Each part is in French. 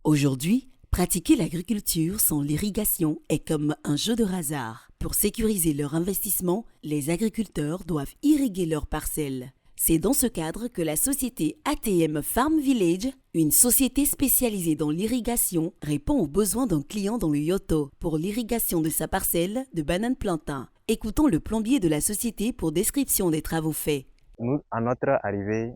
Aujourd'hui, pratiquer l'agriculture sans l'irrigation est comme un jeu de hasard. Pour sécuriser leur investissement, les agriculteurs doivent irriguer leurs parcelles. C'est dans ce cadre que la société ATM Farm Village, une société spécialisée dans l'irrigation, répond aux besoins d'un client dans le Yoto pour l'irrigation de sa parcelle de bananes plantain. Écoutons le plombier de la société pour description des travaux faits. Nous, à notre arrivée,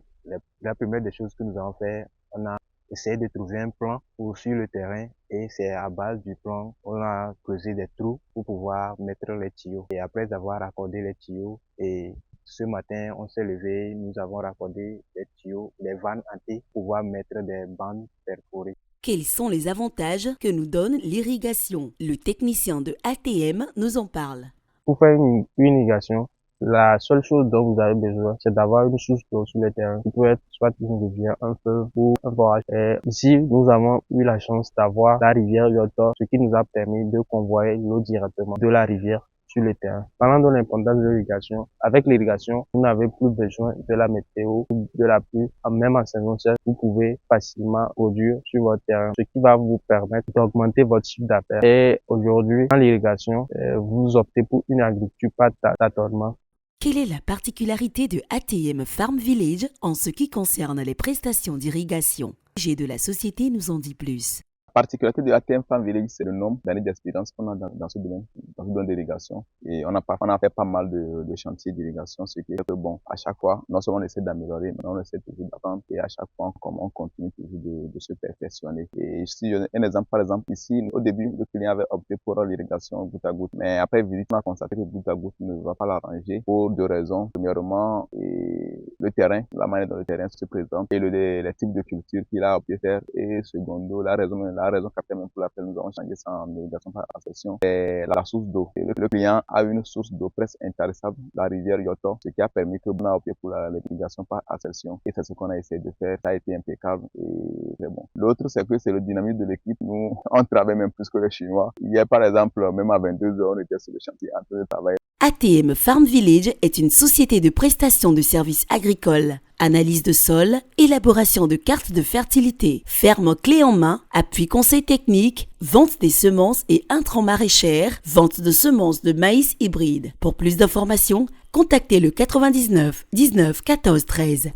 la première des choses que nous avons fait, on a essayé de trouver un plan sur le terrain et c'est à base du plan, on a creusé des trous pour pouvoir mettre les tuyaux. Et après avoir raccordé les tuyaux, et ce matin, on s'est levé, nous avons raccordé les tuyaux, les vannes hantées pour pouvoir mettre des bandes perforées. Quels sont les avantages que nous donne l'irrigation? Le technicien de ATM nous en parle. Pour faire une irrigation, la seule chose dont vous avez besoin, c'est d'avoir une source d'eau sur le terrain, qui peut être soit une rivière, un fleuve ou un forage. Et ici, nous avons eu la chance d'avoir la rivière Yoto, ce qui nous a permis de convoyer l'eau directement de la rivière sur le terrain. Parlant de l'importance de l'irrigation, avec l'irrigation, vous n'avez plus besoin de la météo, de la pluie, même en saison sèche, vous pouvez facilement produire sur votre terrain, ce qui va vous permettre d'augmenter votre chiffre d'affaires. Et aujourd'hui, dans l'irrigation, vous optez pour une agriculture par tâtonnement. Quelle est la particularité de ATM Farm Village en ce qui concerne les prestations d'irrigation? G de la société nous en dit plus. La particularité de ATM Farm Village, c'est le nombre d'années d'expérience qu'on a dans ce domaine d'irrigation. Et on a fait pas mal de chantiers d'irrigation, ce qui est que bon, à chaque fois, non seulement on essaie d'améliorer, mais on essaie toujours d'apprendre et à chaque fois, on continue toujours de se perfectionner. Et si je donne un exemple, par exemple, ici, au début, le client avait opté pour l'irrigation goutte à goutte, mais après visite, on a constaté que goutte à goutte ne va pas l'arranger pour deux raisons. Premièrement, le terrain, la manière dont le terrain se présente et les types de cultures qu'il a opté faire. Et secondo, la raison capitale pour laquelle nous avons changé ça en irrigation par aspersion, c'est la source d'eau. Le client a une source d'eau presque intarissable, la rivière Yoto, ce qui a permis que l'on a opté pour l'irrigation par aspersion. Et c'est ce qu'on a essayé de faire. Ça a été impeccable et très bon. L'autre, c'est que c'est le dynamisme de l'équipe. Nous, on travaille même plus que les Chinois. Hier, par exemple, même à 22 heures, on était sur le chantier en train de travailler. ATM Farm Village est une société de prestation de services agricoles. Analyse de sol, élaboration de cartes de fertilité, ferme clé en main, appui conseil technique, vente des semences et intrants maraîchères, vente de semences de maïs hybride. Pour plus d'informations, contactez le 99 19 14 13.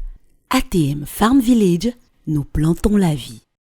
ATM Farm Village, nous plantons la vie.